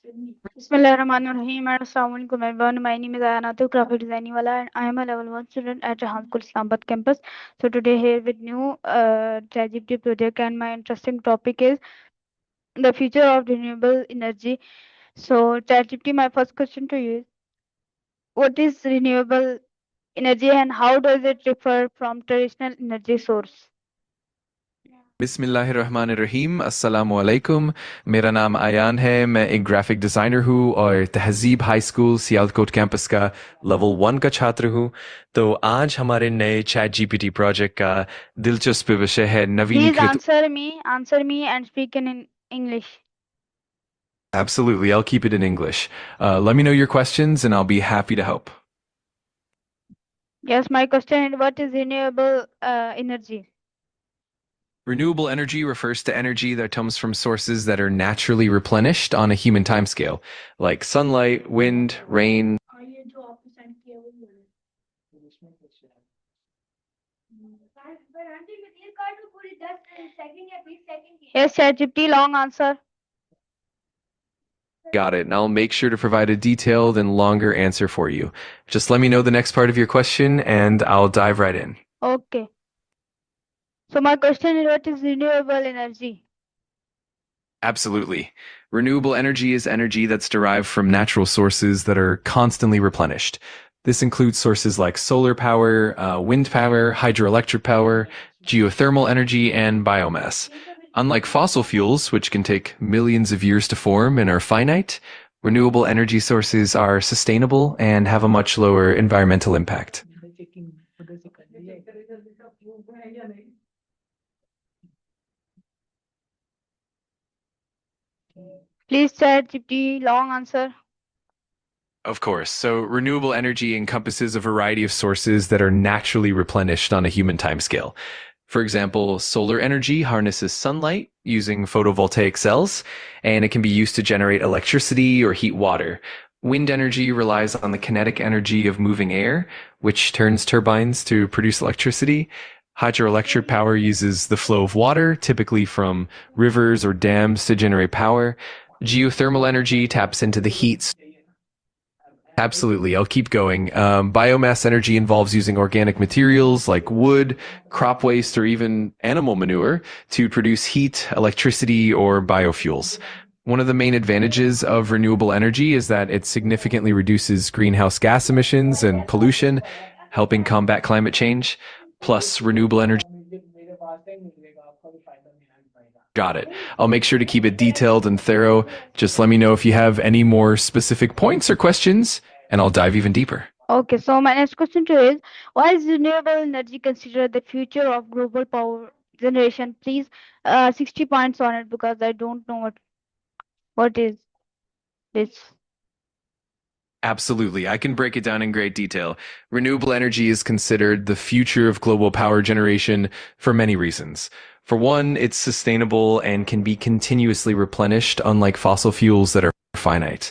Bismillahirrahmanirrahim. Assalamualaikum everyone. My name is Ayanatu, graphic designing wala, and I am a level 1 student at Jahan School Islamabad campus. So today here with new Chatgpt project, and my interesting topic is the future of renewable energy. So Chatgpt, my first question to you is, what is renewable energy and how does it differ from traditional energy source? बिस्मिल्लाहिर्रहमानिर्रहीम अस्सलाम वालेकुम। मेरा नाम आयान है। मैं एक graphic designer हूँ और तहज़ीब हाई स्कूल सियालकोट कैंपस का लेवल 1 का छात्र हूँ। तो आज हमारे नए चैट जीपीटी प्रोजेक्ट का दिलचस्प विषय है Please नवीनीकृत। answer me and speak in English. Absolutely, I'll keep it in English. Let me know your questions and I'll be happy to help. Yes, my question is, what is renewable energy? Renewable energy refers to energy that comes from sources that are naturally replenished on a human timescale, like sunlight, wind, rain. Yes, ChatGPT, long answer. Got it. And I'll make sure to provide a detailed and longer answer for you. Just let me know the next part of your question and I'll dive right in. Okay. So my question is, what is renewable energy? Absolutely. Renewable energy is energy that's derived from natural sources that are constantly replenished. This includes sources like solar power, wind power, hydroelectric power, geothermal energy, and biomass. Unlike fossil fuels, which can take millions of years to form and are finite, renewable energy sources are sustainable and have a much lower environmental impact. Please ChatGPT, long answer. Of course. So renewable energy encompasses a variety of sources that are naturally replenished on a human timescale. For example, solar energy harnesses sunlight using photovoltaic cells, and it can be used to generate electricity or heat water. Wind energy relies on the kinetic energy of moving air, which turns turbines to produce electricity. Hydroelectric power uses the flow of water, typically from rivers or dams, to generate power. Geothermal energy taps into the heat. Absolutely. I'll keep going. Biomass energy involves using organic materials like wood, crop waste, or even animal manure to produce heat, electricity, or biofuels. One of the main advantages of renewable energy is that it significantly reduces greenhouse gas emissions and pollution, helping combat climate change. Plus, renewable energy. Got it. I'll make sure to keep it detailed and thorough. Just let me know if you have any more specific points or questions, and I'll dive even deeper. Okay, so my next question to you is, why is renewable energy considered the future of global power generation? Please, 60 points on it because I don't know what is this. Absolutely. I can break it down in great detail. Renewable energy is considered the future of global power generation for many reasons. For one, it's sustainable and can be continuously replenished, unlike fossil fuels that are finite.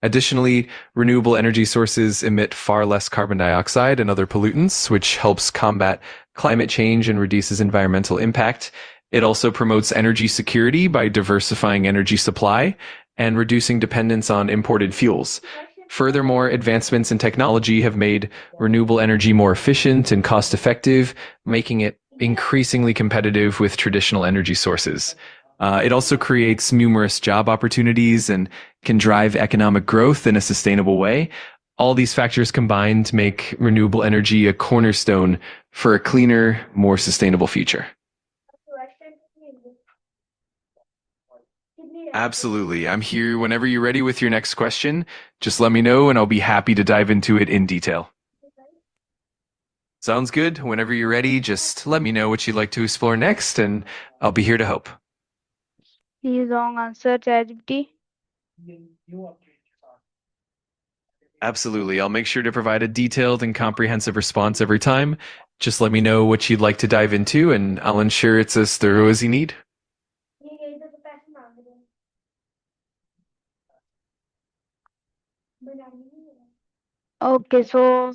Additionally, renewable energy sources emit far less carbon dioxide and other pollutants, which helps combat climate change and reduces environmental impact. It also promotes energy security by diversifying energy supply and reducing dependence on imported fuels. Furthermore, advancements in technology have made renewable energy more efficient and cost effective, making it increasingly competitive with traditional energy sources. It also creates numerous job opportunities and can drive economic growth in a sustainable way. All these factors combined make renewable energy a cornerstone for a cleaner, more sustainable future. Absolutely. I'm here whenever you're ready with your next question. Just let me know and I'll be happy to dive into it in detail. Sounds good. Whenever you're ready, just let me know what you'd like to explore next and I'll be here to help. Please, long answer, ChatGPT. Absolutely. I'll make sure to provide a detailed and comprehensive response every time. Just let me know what you'd like to dive into and I'll ensure it's as thorough as you need. Okay, so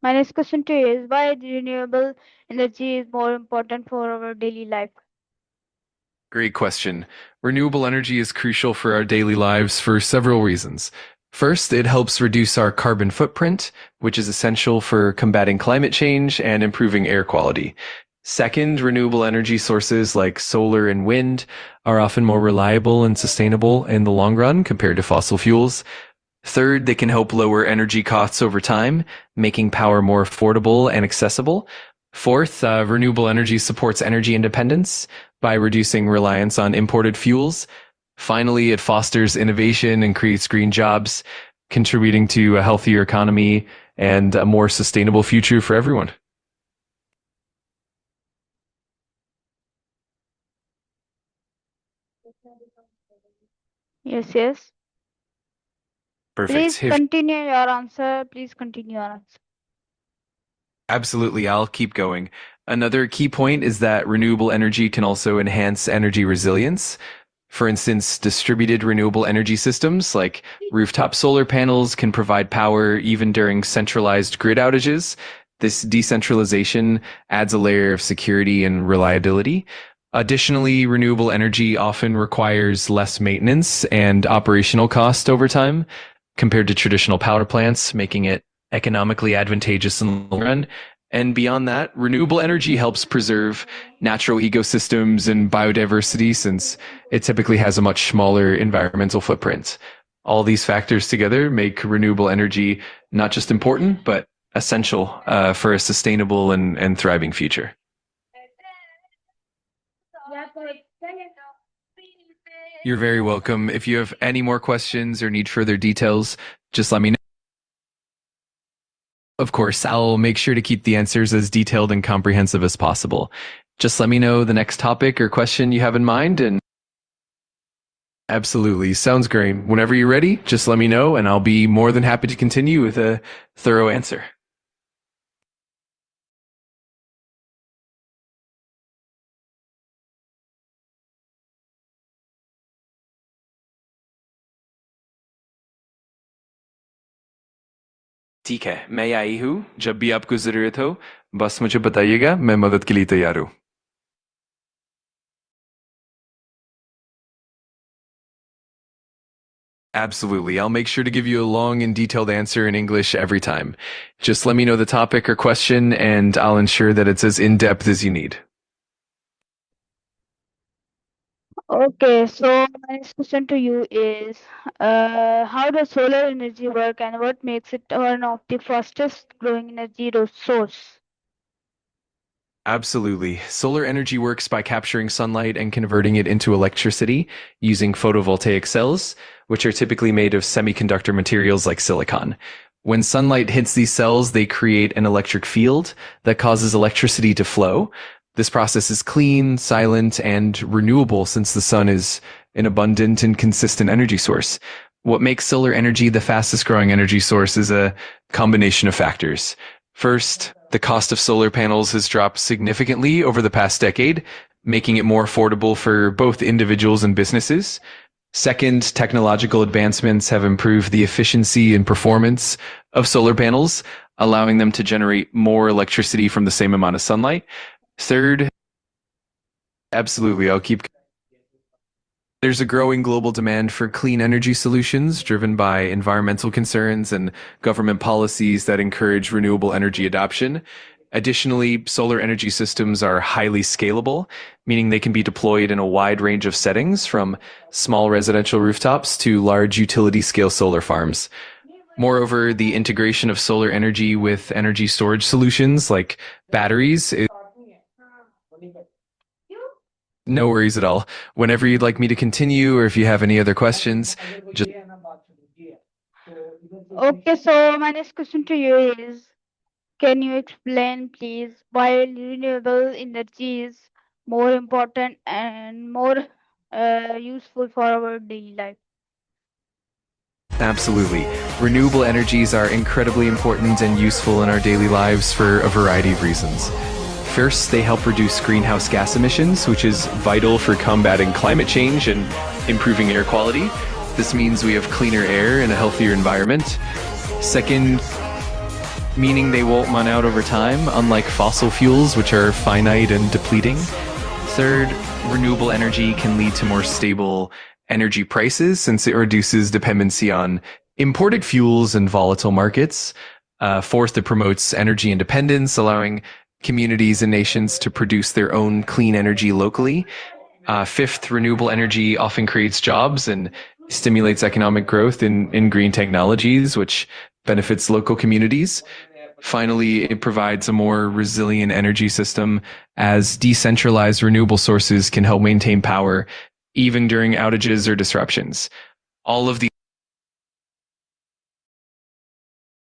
my next question to you is, why renewable energy is more important for our daily life? Great question. Renewable energy is crucial for our daily lives for several reasons. First, it helps reduce our carbon footprint, which is essential for combating climate change and improving air quality. Second, renewable energy sources like solar and wind are often more reliable and sustainable in the long run compared to fossil fuels. Third, they can help lower energy costs over time, making power more affordable and accessible. Fourth, renewable energy supports energy independence by reducing reliance on imported fuels. Finally, it fosters innovation and creates green jobs, contributing to a healthier economy and a more sustainable future for everyone. Yes, yes. Please Perfect. continue your answer. Please continue your answer. Absolutely, I'll keep going. Another key point is that renewable energy can also enhance energy resilience. For instance, distributed renewable energy systems like rooftop solar panels can provide power even during centralized grid outages. This decentralization adds a layer of security and reliability. Additionally, renewable energy often requires less maintenance and operational cost over time compared to traditional power plants, making it economically advantageous in the long run. And beyond that, renewable energy helps preserve natural ecosystems and biodiversity since it typically has a much smaller environmental footprint. All these factors together make renewable energy not just important, but essential for a sustainable and thriving future. You're very welcome. If you have any more questions or need further details, just let me know. Of course, I'll make sure to keep the answers as detailed and comprehensive as possible. Just let me know the next topic or question you have in mind and absolutely. Sounds great. Whenever you're ready, just let me know and I'll be more than happy to continue with a thorough answer. ठीक है, मैं आई हूँ। जब भी आपको जरूरत हो, बस मुझे बताइएगा, मैं मदद के लिए तैयार हूँ। Absolutely. I'll make sure to give you a long and detailed answer in English every time. Just let me know the topic or question, and I'll ensure that it's as in-depth as you need. Okay, so my next question to you is, how does solar energy work and what makes it one of the fastest growing energy source? Absolutely. Solar energy works by capturing sunlight and converting it into electricity using photovoltaic cells, which are typically made of semiconductor materials like silicon. When sunlight hits these cells, they create an electric field that causes electricity to flow. This process is clean, silent, and renewable since the sun is an abundant and consistent energy source. What makes solar energy the fastest growing energy source is a combination of factors. First, the cost of solar panels has dropped significantly over the past decade, making it more affordable for both individuals and businesses. Second, technological advancements have improved the efficiency and performance of solar panels, allowing them to generate more electricity from the same amount of sunlight. Third, absolutely, I'll keep. There's a growing global demand for clean energy solutions driven by environmental concerns and government policies that encourage renewable energy adoption. Additionally, solar energy systems are highly scalable, meaning they can be deployed in a wide range of settings from small residential rooftops to large utility scale solar farms. Moreover, the integration of solar energy with energy storage solutions like batteries is no worries at all. Whenever you'd like me to continue or if you have any other questions, just Okay, so my next question to you is, can you explain, please, why renewable energy is more important and more useful for our daily life? absolutely. Renewable energies are incredibly important and useful in our daily lives for a variety of reasons. First, they help reduce greenhouse gas emissions, which is vital for combating climate change and improving air quality. This means we have cleaner air and a healthier environment. Second, meaning they won't run out over time, unlike fossil fuels, which are finite and depleting. Third, renewable energy can lead to more stable energy prices since it reduces dependency on imported fuels and volatile markets. Fourth, it promotes energy independence, allowing communities and nations to produce their own clean energy locally. Fifth, renewable energy often creates jobs and stimulates economic growth in green technologies, which benefits local communities. Finally, it provides a more resilient energy system as decentralized renewable sources can help maintain power even during outages or disruptions. All of these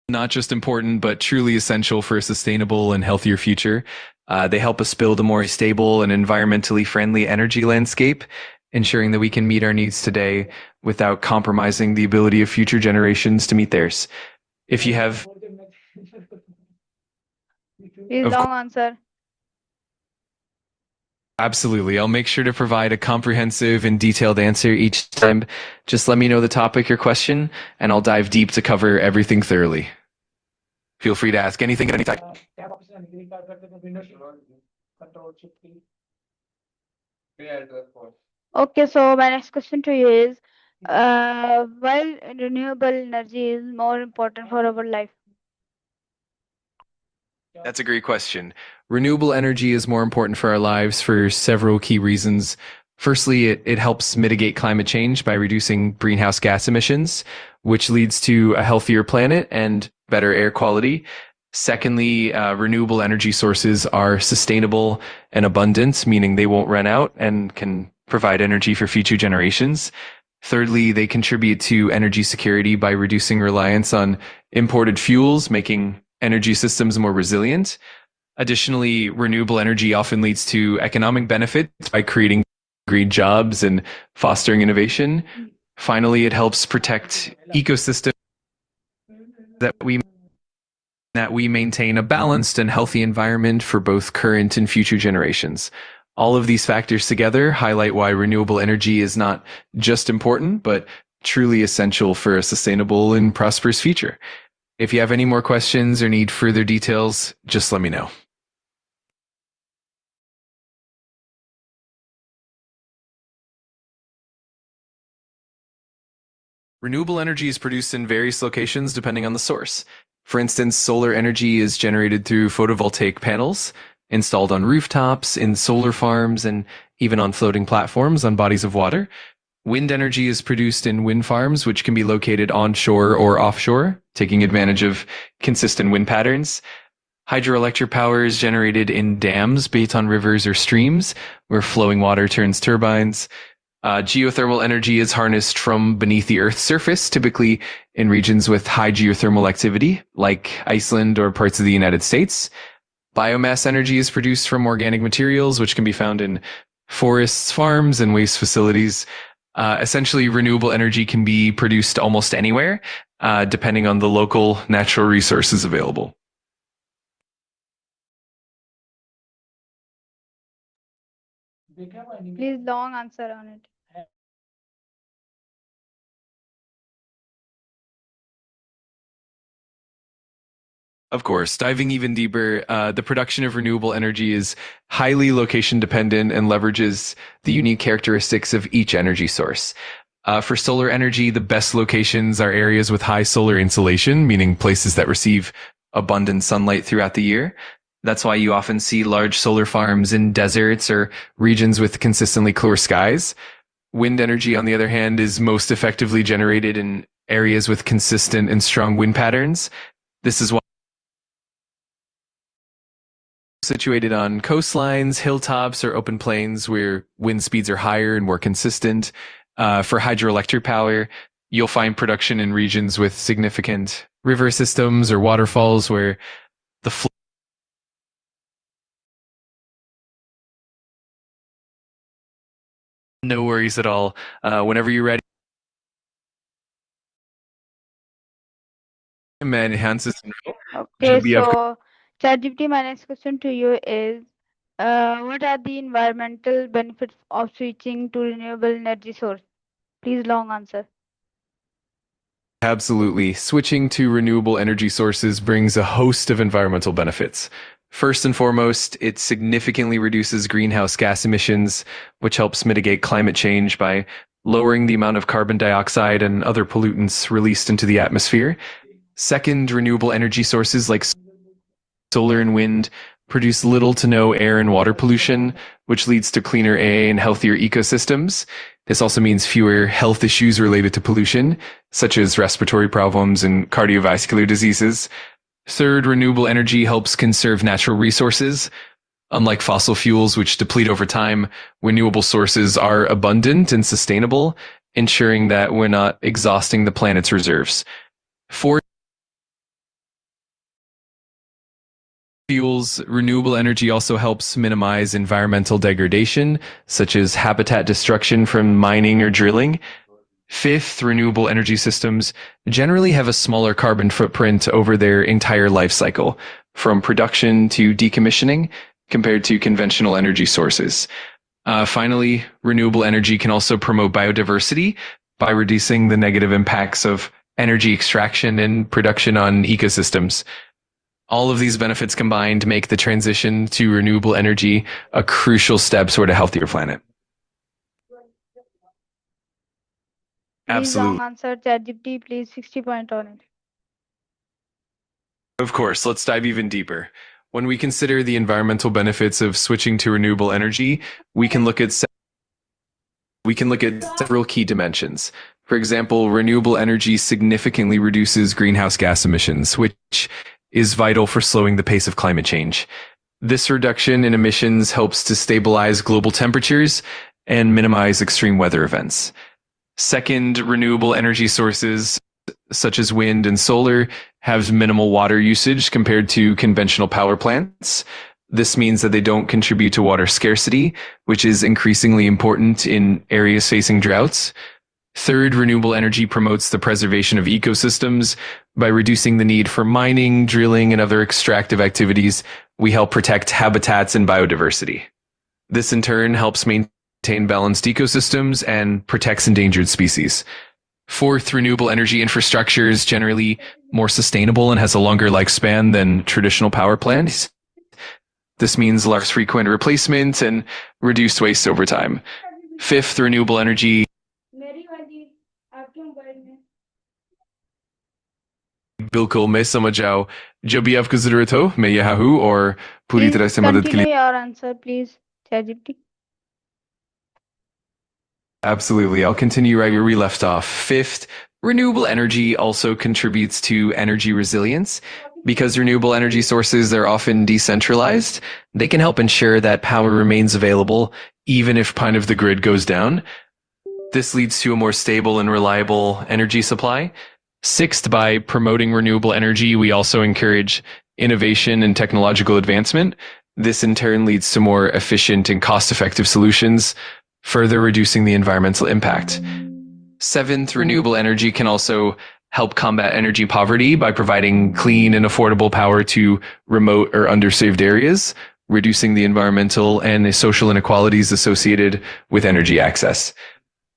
not just important, but truly essential for a sustainable and healthier future. They help us build a more stable and environmentally friendly energy landscape, ensuring that we can meet our needs today without compromising the ability of future generations to meet theirs. If you have, Please of long course, answer. absolutely, I'll make sure to provide a comprehensive and detailed answer each time. Just let me know the topic or question, and I'll dive deep to cover everything thoroughly. Feel free to ask anything at any time. Okay, so my next question to you is, why renewable energy is more important for our life? That's a great question. Renewable energy is more important for our lives for several key reasons. Firstly, it helps mitigate climate change by reducing greenhouse gas emissions, which leads to a healthier planet and better air quality. Secondly, renewable energy sources are sustainable and abundant, meaning they won't run out and can provide energy for future generations. Thirdly, they contribute to energy security by reducing reliance on imported fuels, making energy systems more resilient. Additionally, renewable energy often leads to economic benefits by creating green jobs and fostering innovation. Finally, it helps protect ecosystems that we maintain a balanced and healthy environment for both current and future generations. All of these factors together highlight why renewable energy is not just important, but truly essential for a sustainable and prosperous future. If you have any more questions or need further details, just let me know. Renewable energy is produced in various locations depending on the source. For instance, solar energy is generated through photovoltaic panels installed on rooftops, in solar farms, and even on floating platforms on bodies of water. Wind energy is produced in wind farms, which can be located onshore or offshore, taking advantage of consistent wind patterns. Hydroelectric power is generated in dams built on rivers or streams, where flowing water turns turbines. Geothermal energy is harnessed from beneath the Earth's surface, typically in regions with high geothermal activity, like Iceland or parts of the United States. Biomass energy is produced from organic materials, which can be found in forests, farms, and waste facilities. Essentially, renewable energy can be produced almost anywhere, depending on the local natural resources available. Please long answer on it. Of course, diving even deeper, the production of renewable energy is highly location dependent and leverages the unique characteristics of each energy source. For solar energy, the best locations are areas with high solar insolation, meaning places that receive abundant sunlight throughout the year. That's why you often see large solar farms in deserts or regions with consistently clear skies. Wind energy, on the other hand, is most effectively generated in areas with consistent and strong wind patterns. This is why situated on coastlines, hilltops, or open plains where wind speeds are higher and more consistent. For hydroelectric power, you'll find production in regions with significant river systems or waterfalls where the flow. No worries at all. Whenever you're ready, man, enhances. Okay, Should be of so ChatGPT, my next question to you is, what are the environmental benefits of switching to renewable energy source? Please long answer. Absolutely. Switching to renewable energy sources brings a host of environmental benefits. First and foremost, it significantly reduces greenhouse gas emissions, which helps mitigate climate change by lowering the amount of carbon dioxide and other pollutants released into the atmosphere. Second, renewable energy sources like solar and wind produce little to no air and water pollution, which leads to cleaner air and healthier ecosystems. This also means fewer health issues related to pollution, such as respiratory problems and cardiovascular diseases. Third, renewable energy helps conserve natural resources. Unlike fossil fuels, which deplete over time, renewable sources are abundant and sustainable, ensuring that we're not exhausting the planet's reserves. Fourth, fuels, renewable energy also helps minimize environmental degradation, such as habitat destruction from mining or drilling. Fifth, renewable energy systems generally have a smaller carbon footprint over their entire life cycle, from production to decommissioning, compared to conventional energy sources. Finally, renewable energy can also promote biodiversity by reducing the negative impacts of energy extraction and production on ecosystems. All of these benefits combined make the transition to renewable energy a crucial step toward a healthier planet. Please Absolutely. wrong answer. ChatGPT, please 60 point on it. Of course, let's dive even deeper. When we consider the environmental benefits of switching to renewable energy, we can look at several key dimensions. For example, renewable energy significantly reduces greenhouse gas emissions, which is vital for slowing the pace of climate change. This reduction in emissions helps to stabilize global temperatures and minimize extreme weather events. Second, renewable energy sources such as wind and solar have minimal water usage compared to conventional power plants. This means that they don't contribute to water scarcity, which is increasingly important in areas facing droughts. Third, renewable energy promotes the preservation of ecosystems. By reducing the need for mining, drilling, and other extractive activities, we help protect habitats and biodiversity. This in turn helps maintain balanced ecosystems and protects endangered species. Fourth, renewable energy infrastructure is generally more sustainable and has a longer lifespan than traditional power plants. This means less frequent replacement and reduced waste over time. Fifth, renewable energy बिल्कुल मैं समझ जाओ जब भी आपको जरूरत हो मैं यहाँ हूँ और पूरी Please तरह से मदद के continue लिए your answer, please. ChatGPT. Absolutely. I'll continue right where we left off. Fifth, renewable energy also contributes to energy resilience. Because renewable energy sources are often decentralized, they can help ensure that power remains available even if part of the grid goes down. This leads to a more stable and reliable energy supply. Sixth, by promoting renewable energy, we also encourage innovation and technological advancement. This in turn leads to more efficient and cost-effective solutions, further reducing the environmental impact. Seventh, renewable energy can also help combat energy poverty by providing clean and affordable power to remote or underserved areas, reducing the environmental and social inequalities associated with energy access.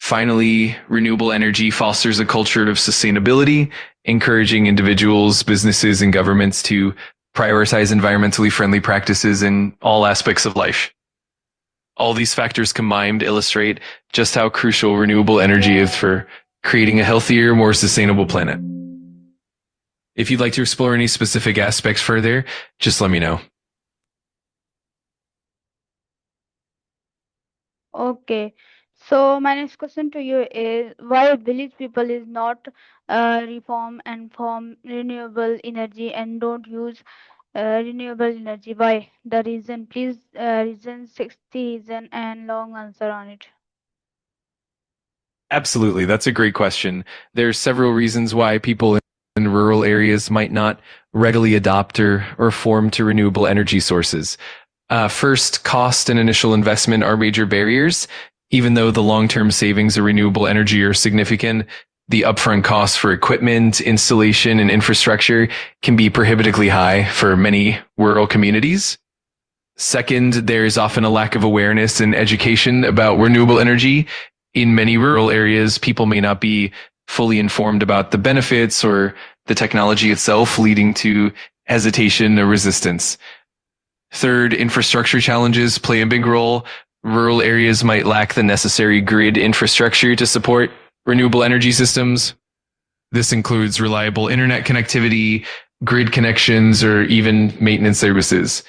Finally, renewable energy fosters a culture of sustainability, encouraging individuals, businesses, and governments to prioritize environmentally friendly practices in all aspects of life. All these factors combined illustrate just how crucial renewable energy is for creating a healthier, more sustainable planet. If you'd like to explore any specific aspects further, just let me know. Okay. So my next question to you is why village people is not reform and form renewable energy and don't use renewable energy? Why? The reason, please, reason 60 reason and long answer on it. Absolutely. That's a great question. There's several reasons why people in rural areas might not readily adopt or form to renewable energy sources. First, cost and initial investment are major barriers. Even though the long-term savings of renewable energy are significant, the upfront costs for equipment, installation, and infrastructure can be prohibitively high for many rural communities. Second, there is often a lack of awareness and education about renewable energy. In many rural areas, people may not be fully informed about the benefits or the technology itself, leading to hesitation or resistance. Third, infrastructure challenges play a big role. Rural areas might lack the necessary grid infrastructure to support renewable energy systems. This includes reliable internet connectivity, grid connections, or even maintenance services.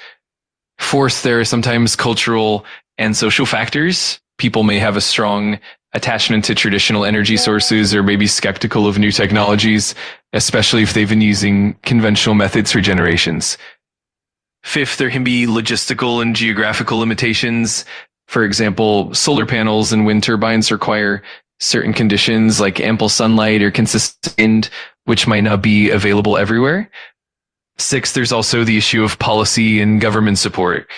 Fourth, there are sometimes cultural and social factors. People may have a strong attachment to traditional energy sources or may be skeptical of new technologies, especially if they've been using conventional methods for generations. Fifth, there can be logistical and geographical limitations. For example, solar panels and wind turbines require certain conditions like ample sunlight or consistent wind, which might not be available everywhere. Sixth, there's also the issue of policy and government support.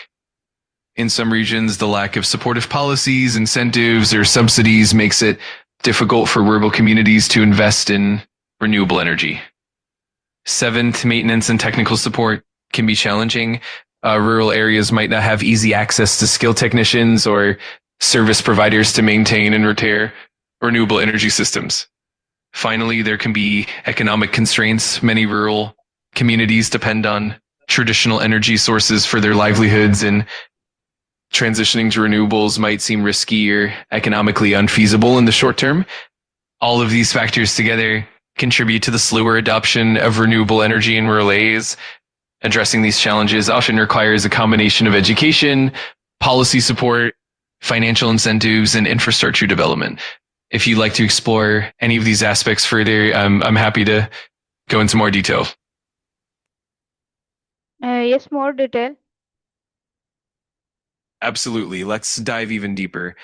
In some regions, the lack of supportive policies, incentives, or subsidies makes it difficult for rural communities to invest in renewable energy. Seventh, maintenance and technical support can be challenging. Rural areas might not have easy access to skilled technicians or service providers to maintain and repair renewable energy systems. Finally, there can be economic constraints. Many rural communities depend on traditional energy sources for their livelihoods, and transitioning to renewables might seem risky or economically unfeasible in the short term. All of these factors together contribute to the slower adoption of renewable energy in rural areas. Addressing these challenges often requires a combination of education, policy support, financial incentives, and infrastructure development. If you'd like to explore any of these aspects further, I'm happy to go into more detail. Yes, more detail. Absolutely. Let's dive even deeper.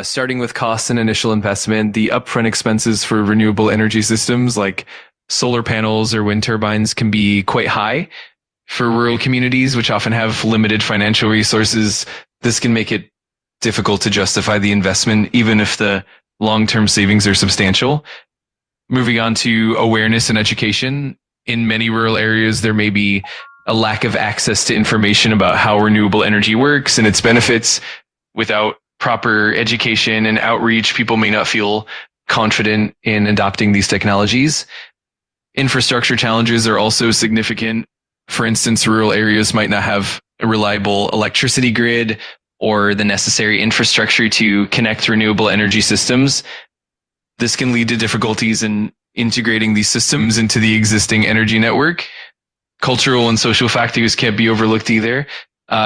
Starting with costs and initial investment, the upfront expenses for renewable energy systems like solar panels or wind turbines can be quite high. For rural communities, which often have limited financial resources, this can make it difficult to justify the investment, even if the long-term savings are substantial. Moving on to awareness and education. In many rural areas, there may be a lack of access to information about how renewable energy works and its benefits. Without proper education and outreach, people may not feel confident in adopting these technologies. Infrastructure challenges are also significant. For instance, rural areas might not have a reliable electricity grid or the necessary infrastructure to connect renewable energy systems. This can lead to difficulties in integrating these systems into the existing energy network. Cultural and social factors can't be overlooked either.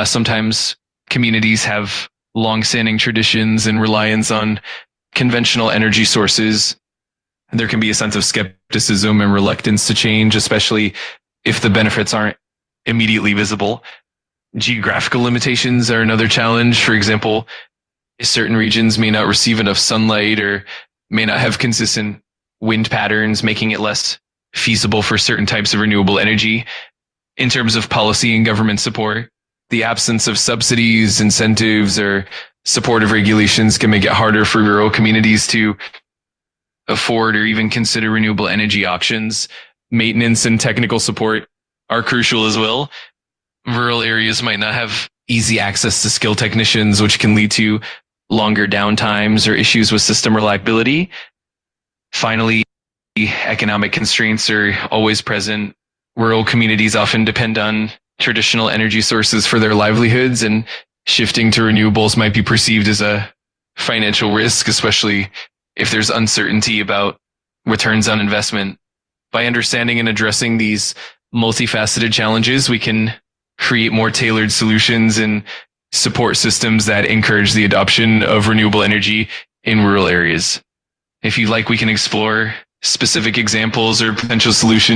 Sometimes communities have long-standing traditions and reliance on conventional energy sources. There can be a sense of skepticism and reluctance to change, especially if the benefits aren't immediately visible. Geographical limitations are another challenge. For example, certain regions may not receive enough sunlight or may not have consistent wind patterns, making it less feasible for certain types of renewable energy. In terms of policy and government support, the absence of subsidies, incentives, or supportive regulations can make it harder for rural communities to afford or even consider renewable energy options. Maintenance and technical support are crucial as well. Rural areas might not have easy access to skilled technicians, which can lead to longer downtimes or issues with system reliability. Finally, economic constraints are always present. Rural communities often depend on traditional energy sources for their livelihoods, and shifting to renewables might be perceived as a financial risk, especially if there's uncertainty about returns on investment. By understanding and addressing these multifaceted challenges, we can create more tailored solutions and support systems that encourage the adoption of renewable energy in rural areas. If you'd like, we can explore specific examples or potential solutions